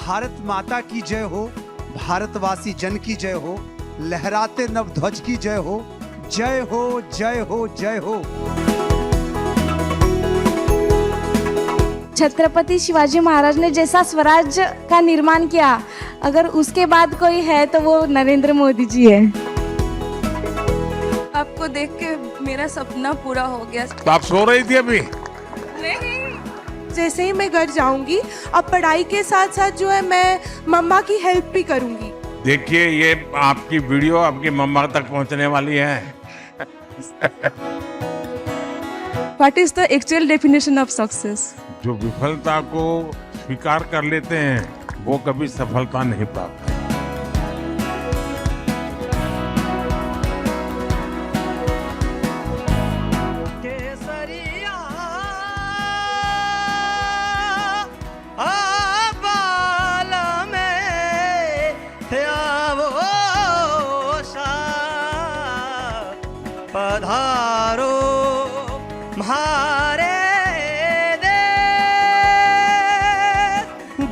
भारत माता की जय हो, भारतवासी जन की जय हो, लहराते नव ध्वज की जय हो, जय हो जय हो जय हो। छत्रपति शिवाजी महाराज ने जैसा स्वराज का निर्माण किया, अगर उसके बाद कोई है तो वो नरेंद्र मोदी जी है। आपको देख के मेरा सपना पूरा हो गया। तो आप सो रही थी अभी? नहीं, जैसे ही मैं घर जाऊंगी, अब पढ़ाई के साथ साथ जो है मैं मम्मा की हेल्प भी करूंगी। देखिए, ये आपकी वीडियो आपकी मम्मा तक पहुंचने वाली है। What is the actual definition of success? जो विफलता को स्वीकार कर लेते हैं वो कभी सफलता नहीं प्राप्त करते। पधारो म्हारे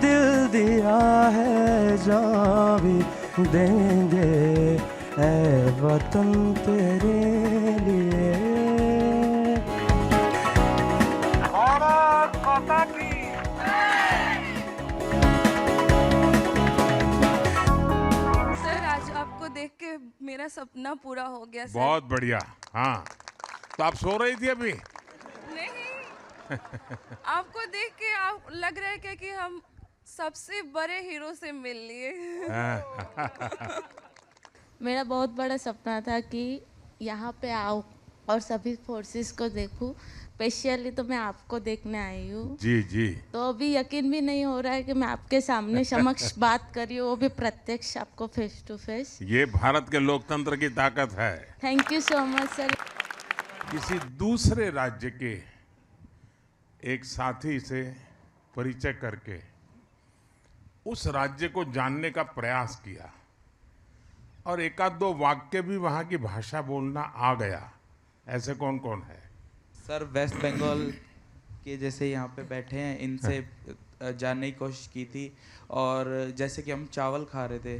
दिल दिया है जान भी देंगे ऐ वतन तेरे लिए। भारत माता की सर, आज आपको देख के मेरा सपना पूरा हो गया सर। बहुत बढ़िया। हाँ, तो आप सो रही थी अभी? नहीं, आपको देख के आप लग रहा है कि हम सबसे बड़े हीरो से मिल लिए। मेरा बहुत बड़ा सपना था कि यहाँ पे आऊँ और सभी फोर्सेस को देखूं। स्पेशली तो मैं आपको देखने आई हूँ। जी जी। तो अभी यकीन भी नहीं हो रहा है कि मैं आपके सामने समक्ष बात कर रही हूँ, वो भी प्रत्यक्ष आपको फेस टू फेस। ये भारत के लोकतंत्र की ताकत है। Thank you so much sir. किसी दूसरे राज्य के एक साथी से परिचय करके उस राज्य को जानने का प्रयास किया और एकाध दो वाक्य भी वहाँ की भाषा बोलना आ गया। ऐसे कौन कौन है? सर, वेस्ट बंगाल के जैसे यहाँ पे बैठे हैं, इनसे जानने की कोशिश की थी। और जैसे कि हम चावल खा रहे थे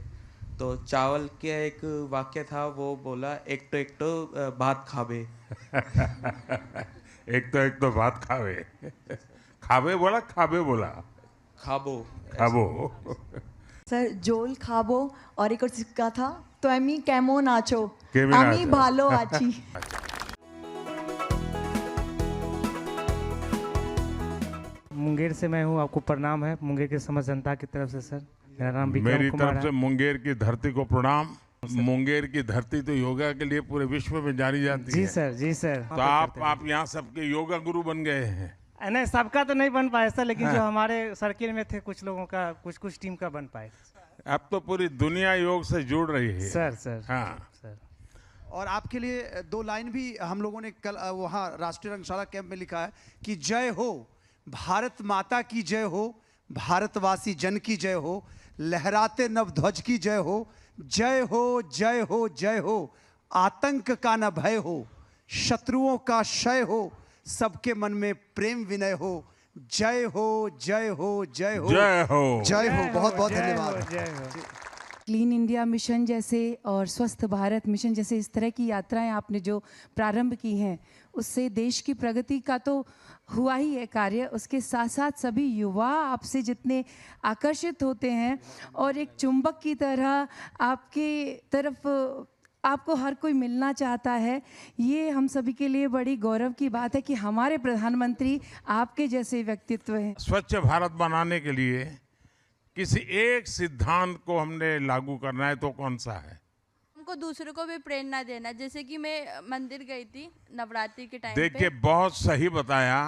तो चावल के एक वाक्य था, वो बोला एक तो भात खाबे। एक तो भात खावे। खावे बोला, खाबे बोला? खाबो। खाबो। স্যার জোল খাবো আর এক সিক্কা থা তো আমি কেমন আছো কেমন আমি আছো? ভালো আছি। मुंगेर से मैं हूँ, आपको प्रणाम है मुंगेर के समस्त जनता की तरफ से सर। मेरा नाम विक्रम मेरी कुमार तरफ से है। मुंगेर की धरती को प्रणाम। मुंगेर की धरती तो योगा के लिए पूरे विश्व में जानी जाती जी है। सर, जी सर। तो आप यहाँ सबके योगा गुरु बन गए हैं। नहीं, सबका तो नहीं बन पाया सर, लेकिन जो हमारे सर्किल में थे कुछ लोगों का, कुछ टीम का बन पाए। अब तो पूरी दुनिया योग से जुड़ रही है सर सर हाँ सर। और आपके लिए दो लाइन भी हम लोगों ने कल वहाँ राष्ट्रीय रंगशाला कैंप में लिखा है कि जय हो, भारत माता की जय हो, भारतवासी जन की जय हो, लहराते नव ध्वज की जय हो, जय हो जय हो जय हो। आतंक का न भय हो, शत्रुओं का क्षय हो, सबके मन में प्रेम विनय हो, जय हो जय हो जय हो जय हो जय हो। बहुत बहुत धन्यवाद। जय हो। क्लीन इंडिया मिशन जैसे और स्वस्थ भारत मिशन जैसे इस तरह की यात्राएं आपने जो प्रारंभ की हैं, उससे देश की प्रगति का तो हुआ ही है कार्य, उसके साथ साथ सभी युवा आपसे जितने आकर्षित होते हैं और एक चुंबक की तरह आपके तरफ आपको हर कोई मिलना चाहता है। ये हम सभी के लिए बड़ी गौरव की बात है कि हमारे प्रधानमंत्री आपके जैसे व्यक्तित्व हैं। स्वच्छ भारत बनाने के लिए किसी एक सिद्धांत को हमने लागू करना है तो कौन सा है? हमको दूसरों को भी प्रेरणा देना। जैसे कि मैं मंदिर गई थी नवरात्रि के टाइम पे। देखिए, बहुत सही बताया।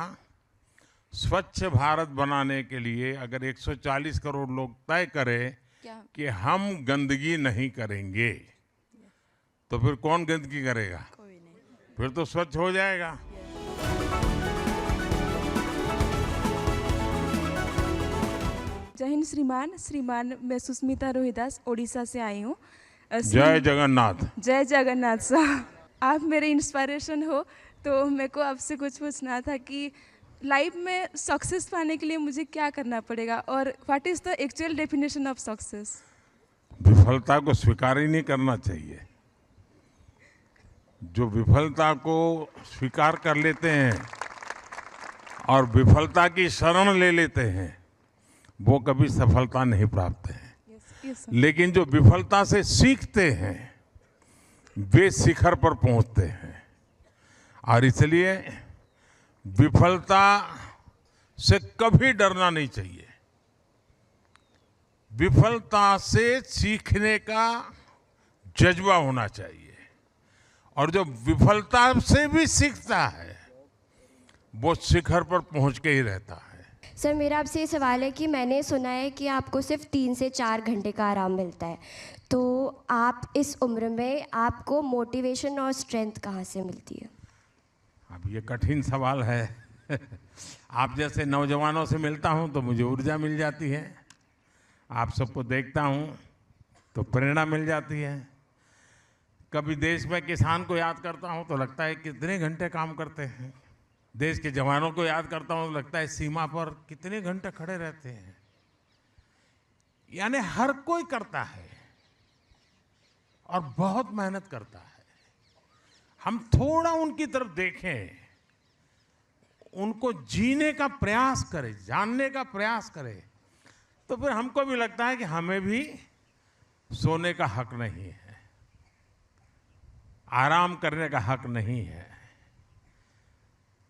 स्वच्छ भारत बनाने के लिए अगर 140 करोड़ लोग तय करें क्या? कि हम गंदगी नहीं करेंगे, तो फिर कौन गंदगी करेगा? कोई नहीं। फिर तो स्वच्छ हो जाएगा। जय हिंद श्रीमान, मैं सुष्मिता रोहिदास ओडिशा से आई हूँ। जय जगन्नाथ। जय जगन्नाथ साहब, आप मेरे इंस्पिरेशन हो, तो मेरे को आपसे कुछ पूछना था कि लाइफ में सक्सेस पाने के लिए मुझे क्या करना पड़ेगा और what is the actual definition of success? विफलता को स्वीकार ही नहीं करना चाहिए। जो विफलता को स्वीकार कर लेते हैं और विफलता की शरण ले लेते हैं वो कभी सफलता नहीं प्राप्त है। Yes, sir. लेकिन जो विफलता से सीखते हैं वे शिखर पर पहुंचते हैं। और इसलिए विफलता से कभी डरना नहीं चाहिए। विफलता से सीखने का जज्बा होना चाहिए और जो विफलता से भी सीखता है वो शिखर पर पहुंच के ही रहता है। सर मेरा आपसे ये सवाल है कि मैंने सुना है कि आपको सिर्फ 3 से 4 घंटे का आराम मिलता है, तो आप इस उम्र में आपको मोटिवेशन और स्ट्रेंथ कहाँ से मिलती है? अब ये कठिन सवाल है। आप जैसे नौजवानों से मिलता हूं तो मुझे ऊर्जा मिल जाती है, आप सबको देखता हूं तो प्रेरणा मिल जाती है। कभी देश में किसान को याद करता हूं तो लगता है कितने घंटे काम करते हैं। देश के जवानों को याद करता हूं तो लगता है सीमा पर कितने घंटे खड़े रहते हैं। यानी हर कोई करता है और बहुत मेहनत करता है। हम थोड़ा उनकी तरफ देखें, उनको जीने का प्रयास करें, जानने का प्रयास करें, तो फिर हमको भी लगता है कि हमें भी सोने का हक नहीं है, आराम करने का हक नहीं है।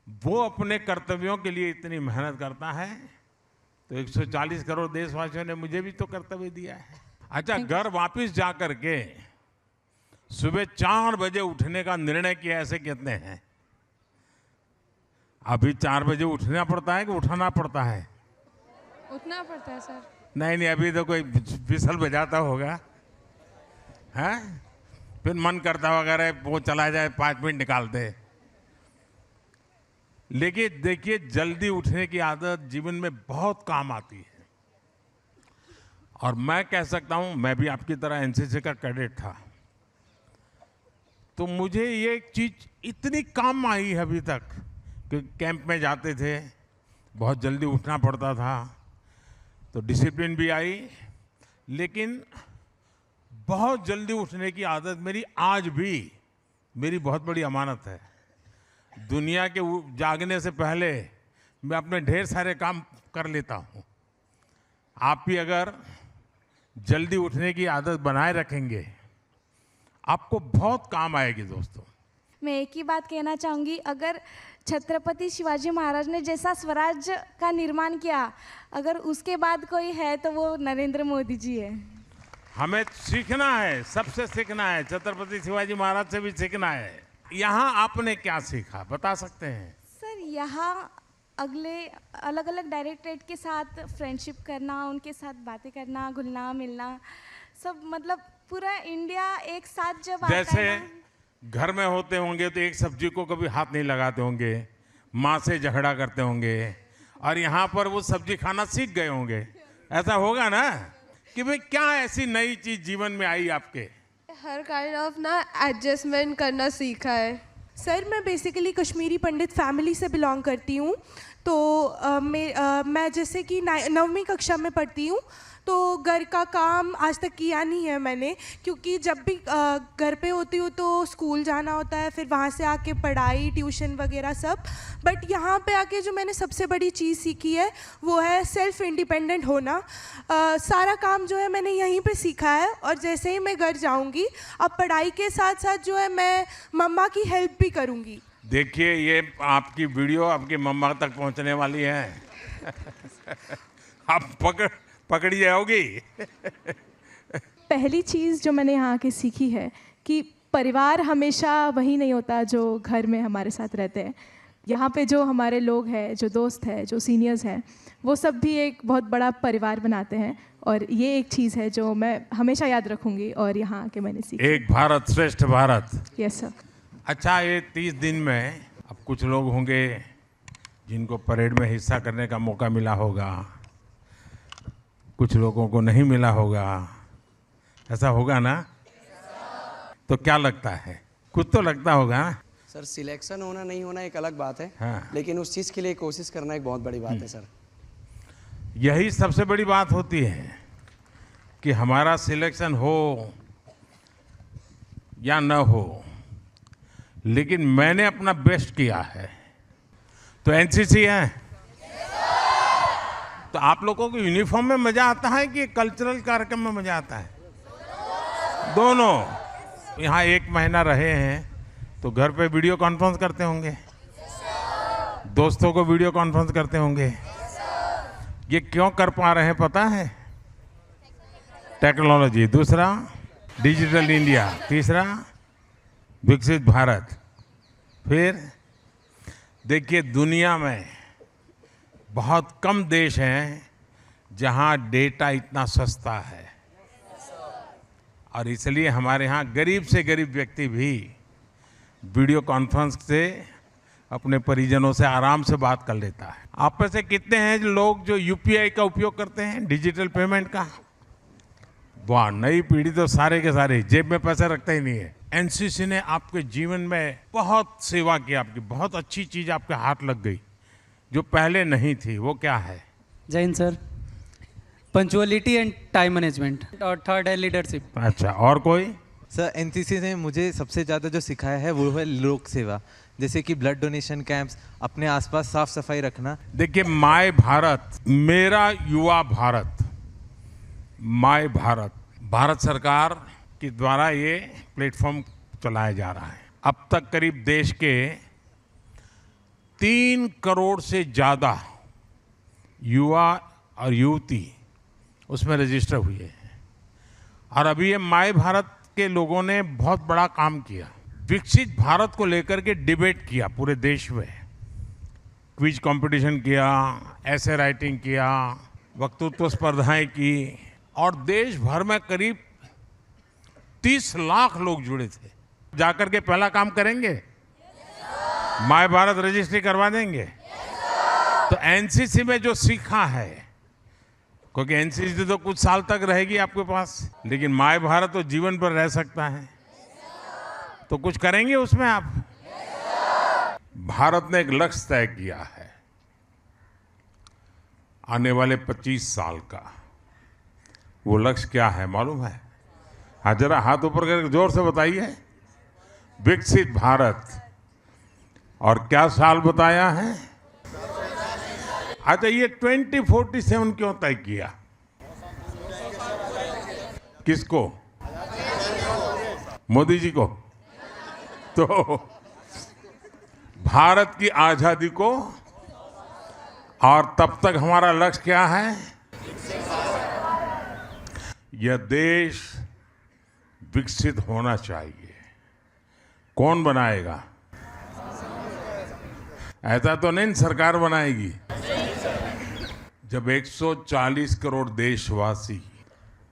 वो अपने कर्तव्यों के लिए इतनी मेहनत करता है तो 140 करोड़ देशवासियों ने मुझे भी तो कर्तव्य दिया है। अच्छा, घर वापस जा करके सुबह 4 बजे उठने का निर्णय किया ऐसे कितने हैं? अभी 4 बजे उठना पड़ता है कि उठाना पड़ता है? उठना पड़ता है सर। नहीं, अभी तो कोई विसल बजाता होगा, हैं? फिर मन करता होगा अरे वो चला जाए, 5 मिनट निकालते। लेकिन देखिए, जल्दी उठने की आदत जीवन में बहुत काम आती है। और मैं कह सकता हूं, मैं भी आपकी तरह एनसीसी का कैडेट था, तो मुझे ये एक चीज इतनी काम आई है अभी तक कि कैंप में जाते थे, बहुत जल्दी उठना पड़ता था, तो डिसिप्लिन भी आई, लेकिन बहुत जल्दी उठने की आदत मेरी आज भी मेरी बहुत बड़ी अमानत है। दुनिया के जागने से पहले मैं अपने ढेर सारे काम कर लेता हूँ। आप भी अगर जल्दी उठने की आदत बनाए रखेंगे आपको बहुत काम आएगी दोस्तों। मैं एक ही बात कहना चाहूँगी, अगर छत्रपति शिवाजी महाराज ने जैसा स्वराज का निर्माण किया, अगर उसके बाद कोई है तो वो नरेंद्र मोदी जी है। हमें सीखना है, सबसे सीखना है, छत्रपति शिवाजी महाराज से भी सीखना है। यहाँ आपने क्या सीखा बता सकते हैं? सर यहाँ अगले अलग अलग डायरेक्टरेट के साथ फ्रेंडशिप करना, उनके साथ बातें करना, घुलना मिलना, सब मतलब पूरा इंडिया एक साथ जब आता है जैसे ना, घर में होते होंगे तो एक सब्जी को कभी हाथ नहीं लगाते होंगे, माँ से झगड़ा करते होंगे, और यहाँ पर वो सब्जी खाना सीख गए होंगे। ऐसा होगा ना कि भाई क्या ऐसी नई चीज जीवन में आई आपके? हर काइंड ऑफ ना एडजस्टमेंट करना सीखा है। सर मैं बेसिकली कश्मीरी पंडित फैमिली से बिलोंग करती हूँ, तो मैं जैसे कि 9वीं कक्षा में पढ़ती हूँ, तो घर का काम आज तक किया नहीं है मैंने, क्योंकि जब भी घर पे होती हूँ तो स्कूल जाना होता है, फिर वहाँ से आके पढ़ाई, ट्यूशन वगैरह सब। बट यहाँ पे आके जो मैंने सबसे बड़ी चीज़ सीखी है वो है सेल्फ इंडिपेंडेंट होना। सारा काम जो है मैंने यहीं पे सीखा है, और जैसे ही मैं घर जाऊँगी अब पढ़ाई के साथ साथ जो है मैं मम्मा की हेल्प भी करूँगी। देखिए, ये आपकी वीडियो आपकी मम्मा तक पहुंचने वाली है। आप पकड़ी जाओगी। पहली चीज़ जो मैंने यहाँ के सीखी है कि परिवार हमेशा वही नहीं होता जो घर में हमारे साथ रहते हैं। यहाँ पे जो हमारे लोग हैं, जो दोस्त हैं, जो सीनियर्स हैं, वो सब भी एक बहुत बड़ा परिवार बनाते हैं, और ये एक चीज़ है जो मैं हमेशा याद रखूँगी और यहाँ आके मैंने सीखी। एक भारत श्रेष्ठ भारत। Yes sir. अच्छा, ये 30 दिन में अब कुछ लोग होंगे जिनको परेड में हिस्सा करने का मौका मिला होगा, कुछ लोगों को नहीं मिला होगा, ऐसा होगा ना? तो क्या लगता है? कुछ तो लगता होगा ना? सर सिलेक्शन होना नहीं होना एक अलग बात है, हाँ। लेकिन उस चीज़ के लिए कोशिश करना एक बहुत बड़ी बात है सर। यही सबसे बड़ी बात होती है कि हमारा सिलेक्शन हो या न हो, लेकिन मैंने अपना बेस्ट किया है। तो एनसीसी है, तो आप लोगों को यूनिफॉर्म में मजा आता है कि कल्चरल कार्यक्रम में मजा आता है? दोनों। यहाँ 1 महीना रहे हैं तो घर पे वीडियो कॉन्फ्रेंस करते होंगे, दोस्तों को वीडियो कॉन्फ्रेंस करते होंगे। ये क्यों कर पा रहे हैं पता है? टेक्नोलॉजी। दूसरा डिजिटल इंडिया। तीसरा विकसित भारत। फिर देखिए, दुनिया में बहुत कम देश हैं जहां डेटा इतना सस्ता है, और इसलिए हमारे यहाँ गरीब से गरीब व्यक्ति भी वीडियो कॉन्फ्रेंस से अपने परिजनों से आराम से बात कर लेता है। आप में से कितने हैं लोग जो यूपीआई का उपयोग करते हैं, डिजिटल पेमेंट का? वाह, नई पीढ़ी तो सारे के सारे जेब में पैसे रखते ही नहीं है। एनसीसी ने आपके जीवन में बहुत सेवा की, आपकी बहुत अच्छी चीज आपके हाथ लग गई जो पहले नहीं थी। वो क्या है? जय Hind sir. Punctuality and time management, और थर्ड है लीडरशिप। अच्छा, और कोई? सर एनसीसी ने मुझे सबसे ज़्यादा जो सिखाया है वो है लोक सेवा, जैसे कि ब्लड डोनेशन कैंप्स, अपने आसपास साफ सफाई रखना। देखिए, माय भारत, मेरा युवा भारत, माय भारत, भारत सरकार के द्वारा ये प्लेटफॉर्म चलाया जा रहा है। अब तक करीब देश के 3 करोड़ से ज़्यादा युवा और युवती उसमें रजिस्टर हुए हैं। और अभी ये माय भारत के लोगों ने बहुत बड़ा काम किया, विकसित भारत को लेकर के डिबेट किया पूरे देश में, क्विज कंपटीशन किया, ऐसे राइटिंग किया, वक्तृत्व स्पर्धाएं की, और देश भर में करीब 30 लाख लोग जुड़े थे। जाकर के पहला काम करेंगे, माय भारत रजिस्ट्री करवा देंगे। तो एनसीसी में जो सीखा है, क्योंकि एनसीसी तो कुछ साल तक रहेगी आपके पास, लेकिन माय भारत तो जीवन भर रह सकता है। तो कुछ करेंगे उसमें आप? भारत ने एक लक्ष्य तय किया है आने वाले 25 साल का। वो लक्ष्य क्या है मालूम है? हाँ, जरा हाथ ऊपर करके जोर से बताइए। विकसित भारत। और क्या साल बताया है? अच्छा, ये 2047 क्यों तय किया? किसको? मोदी जी को? तो भारत की आजादी को, और तब तक हमारा लक्ष्य क्या है? यह देश विकसित होना चाहिए। कौन बनाएगा? ऐसा तो नहीं सरकार बनाएगी। जब 140 करोड़ देशवासी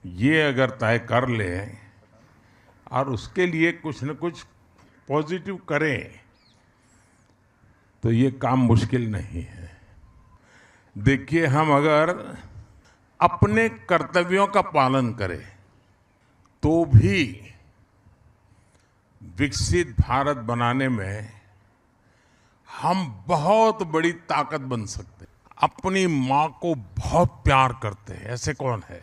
ये अगर तय कर ले और उसके लिए कुछ न कुछ पॉजिटिव करें, तो ये काम मुश्किल नहीं है। देखिए, हम अगर अपने कर्तव्यों का पालन करें तो भी विकसित भारत बनाने में हम बहुत बड़ी ताकत बन सकते हैं। अपनी माँ को बहुत प्यार करते हैं, ऐसे कौन है?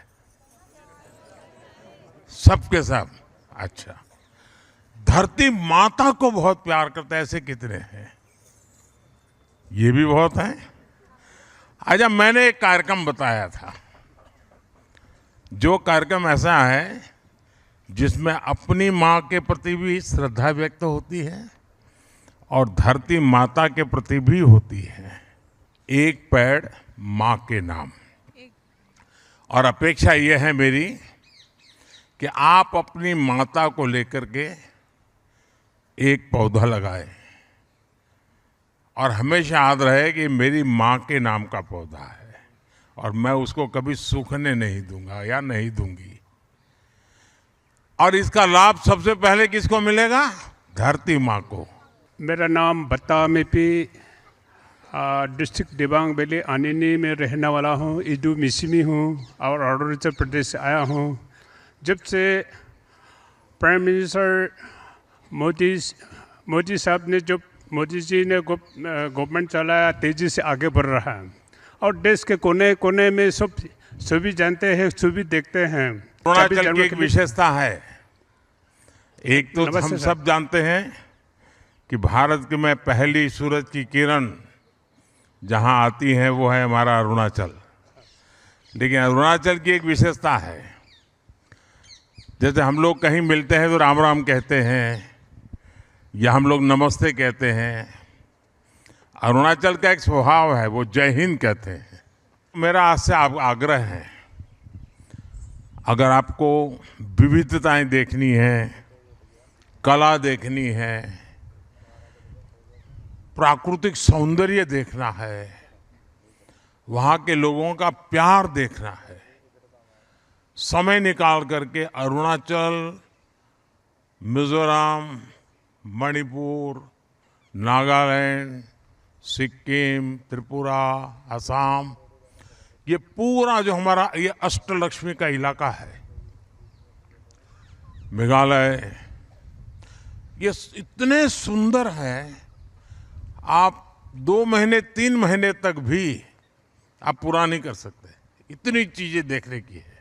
सबके सब। अच्छा, धरती माता को बहुत प्यार करते हैं, ऐसे कितने हैं? ये भी बहुत हैं। अच्छा, मैंने एक कार्यक्रम बताया था, जो कार्यक्रम ऐसा है जिसमें अपनी माँ के प्रति भी श्रद्धा व्यक्त होती है और धरती माता के प्रति भी होती है। एक पेड़ माँ के नाम। और अपेक्षा यह है मेरी कि आप अपनी माता को लेकर के एक पौधा लगाएं, और हमेशा याद रहे कि मेरी माँ के नाम का पौधा है और मैं उसको कभी सूखने नहीं दूंगा या नहीं दूंगी। और इसका लाभ सबसे पहले किसको मिलेगा? धरती माँ को। मेरा नाम बत्ता मेपी, डिस्ट्रिक्ट दिबांग वैली आनिनी में रहने वाला हूँ। इडू मिसिमी हूँ और अरुणाचल प्रदेश से आया हूँ। जब से प्राइम मिनिस्टर मोदी साहब ने जो मोदी जी ने गवर्नमेंट चलाया तेज़ी से आगे बढ़ रहा है और देश के कोने कोने में सभी जानते हैं, सभी देखते हैं। अरुणाचल की एक विशेषता है, एक तो नमस्ते हम सर। सब जानते हैं कि भारत की में पहली सूरज की किरण जहां आती है वो है हमारा अरुणाचल। लेकिन अरुणाचल की एक विशेषता है, जैसे हम लोग कहीं मिलते हैं तो राम राम कहते हैं या हम लोग नमस्ते कहते हैं, अरुणाचल का एक स्वभाव है, वो जय हिंद कहते हैं। मेरा आपसे आग्रह है, अगर आपको विविधताएं देखनी है, कला देखनी है, प्राकृतिक सौंदर्य देखना है, वहाँ के लोगों का प्यार देखना है, समय निकाल करके अरुणाचल, मिजोरम, मणिपुर, नागालैंड, सिक्किम, त्रिपुरा, असम, ये पूरा जो हमारा ये अष्टलक्ष्मी का इलाका है, मेघालय, ये इतने सुंदर है, आप 2 महीने 3 महीने तक भी आप पूरा नहीं कर सकते, इतनी चीजें देखने की है।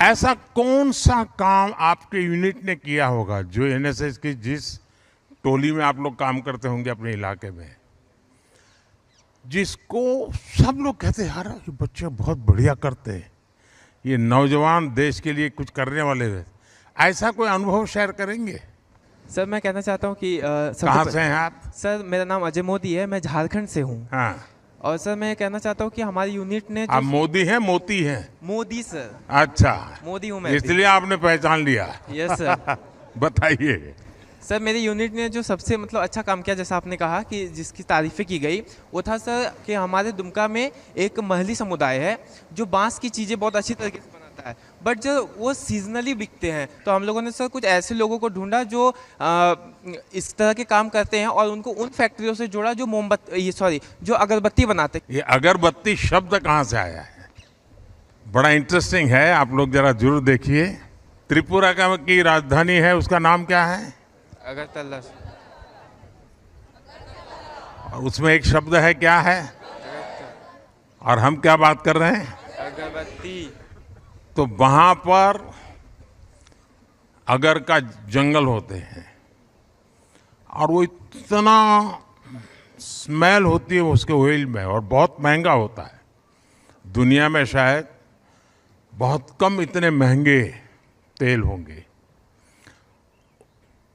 ऐसा कौन सा काम आपके यूनिट ने किया होगा जो एनएसएस की जिस टोली में आप लोग काम करते होंगे अपने इलाके में, जिसको सब लोग कहते हैं यार ये बच्चे बहुत बढ़िया करते हैं, ये नौजवान देश के लिए कुछ करने वाले हैं, ऐसा कोई अनुभव शेयर करेंगे? सर मैं कहना चाहता हूँ कि कहाँ से हैं आप? सर मेरा नाम अजय मोदी है, मैं झारखंड से हूँ। हाँ। और सर मैं कहना चाहता हूँ कि हमारी यूनिट ने आप मोदी हैं मोती हैं? मोदी सर। अच्छा, मोदी हूँ मैं। इसलिए आपने पहचान लिया। Yes sir. बताइए। सर मेरी यूनिट ने जो सबसे मतलब अच्छा काम किया, जैसा आपने कहा कि जिसकी तारीफें की गई, वो था सर कि हमारे दुमका में एक महली समुदाय है जो बांस की चीज़ें बहुत अच्छी तरीके से बनाता है, बट जब वो सीजनली बिकते हैं तो हम लोगों ने सर कुछ ऐसे लोगों को ढूंढा जो इस तरह के काम करते हैं और उनको उन फैक्ट्रियों से जोड़ा जो जो अगरबत्ती बनाते हैं। ये अगरबत्ती शब्द कहाँ से आया है? बड़ा इंटरेस्टिंग है, आप लोग जरा जरूर देखिए। त्रिपुरा की राजधानी है, उसका नाम क्या है? अगरतला। और उसमें एक शब्द है, क्या है? और हम क्या बात कर रहे हैं? अगरबत्ती। तो वहां पर अगर का जंगल होते हैं और वो इतना स्मेल होती है उसके ऑयल में और बहुत महंगा होता है। दुनिया में शायद बहुत कम इतने महंगे तेल होंगे,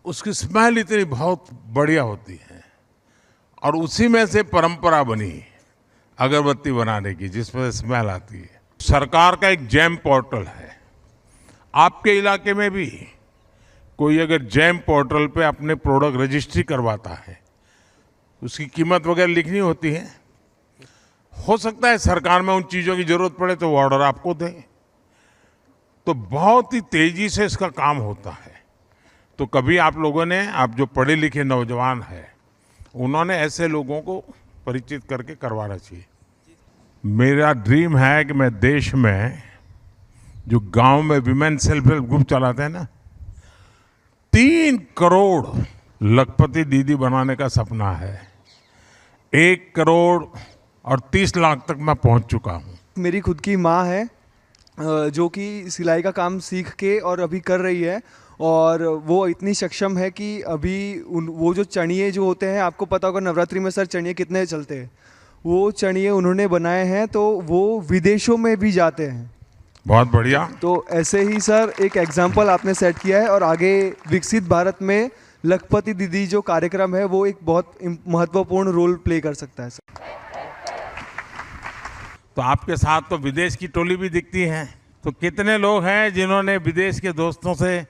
उसकी स्मेल इतनी बहुत बढ़िया होती है और उसी में से परंपरा बनी अगरबत्ती बनाने की, जिसमें स्मेल आती है। सरकार का एक जैम पोर्टल है, आपके इलाके में भी कोई अगर जैम पोर्टल पे अपने प्रोडक्ट रजिस्ट्री करवाता है, उसकी कीमत वगैरह लिखनी होती है, हो सकता है सरकार में उन चीज़ों की जरूरत पड़े तो वो ऑर्डर आपको दे, तो बहुत ही तेजी से इसका काम होता है। तो कभी आप लोगों ने, आप जो पढ़े लिखे नौजवान हैं, उन्होंने ऐसे लोगों को परिचित करके करवाना चाहिए। मेरा ड्रीम है कि मैं देश में जो गांव में विमेन सेल्फ हेल्प ग्रुप चलाते हैं ना, 3 करोड़ लखपति दीदी बनाने का सपना है। 1 करोड़ और 30 लाख तक मैं पहुंच चुका हूं। मेरी खुद की माँ है जो कि सिलाई का काम सीख के और अभी कर रही है, और वो इतनी सक्षम है कि अभी वो जो चणिए जो होते हैं, आपको पता होगा नवरात्रि में सर चणिए कितने चलते हैं, वो चणिए उन्होंने बनाए हैं तो वो विदेशों में भी जाते हैं। बहुत बढ़िया। तो ऐसे ही सर एक एग्जाम्पल आपने सेट किया है और आगे विकसित भारत में लखपति दीदी जो कार्यक्रम है वो एक बहुत महत्वपूर्ण रोल प्ले कर सकता है सर। तो आपके साथ तो विदेश की टोली भी दिखती है, तो कितने लोग हैं जिन्होंने विदेश के दोस्तों से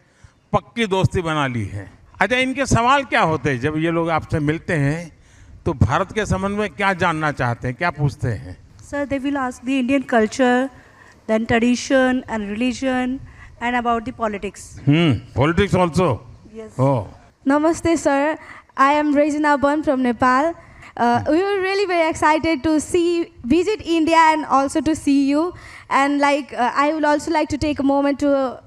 पक्की दोस्ती बना ली है? अच्छा, इनके सवाल क्या होते हैं जब ये लोग आपसे मिलते हैं? तो भारत के संबंध में क्या जानना चाहते हैं, क्या पूछते हैं? Sir, they will ask the Indian culture, then tradition and religion, and about the politics. Politics also? Yes. Oh. Namaste, sir. I am Regina Ban from Nepal. We were really very excited to visit India and also to see you. And like I would also like to take a moment to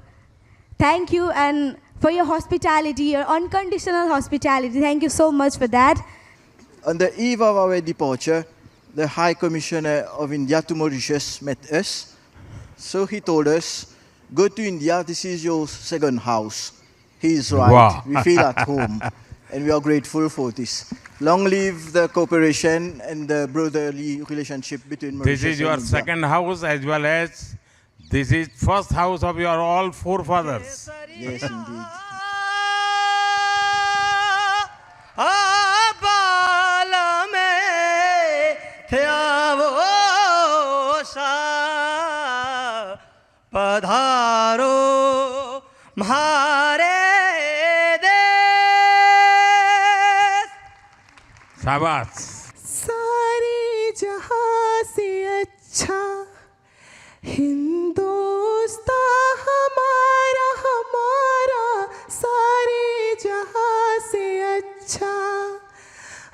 thank you and for your hospitality, your unconditional hospitality. Thank you so much for that. On the eve of our departure, the High Commissioner of India to Mauritius met us. So he told us, go to India, this is your second house. He is right. Wow. We feel at home. And we are grateful for this. Long live the cooperation and the brotherly relationship between Mauritius This is your and India. second house as well as this is first house of your all forefathers. Yes, indeed. पधारो म्हारे देश। शाबाश। सारे जहां से अच्छा हिंदुस्तान हमारा हमारा, सारे जहां से अच्छा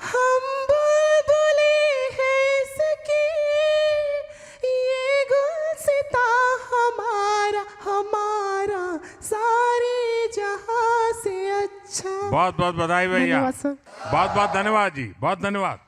हम बुलबुले हैं इसकी, ये गुलसिता हमारा हमारा, सारे जहां से अच्छा। बहुत बहुत बधाई भैया। धन्यवाद सर। बहुत बहुत धन्यवाद जी, बहुत धन्यवाद।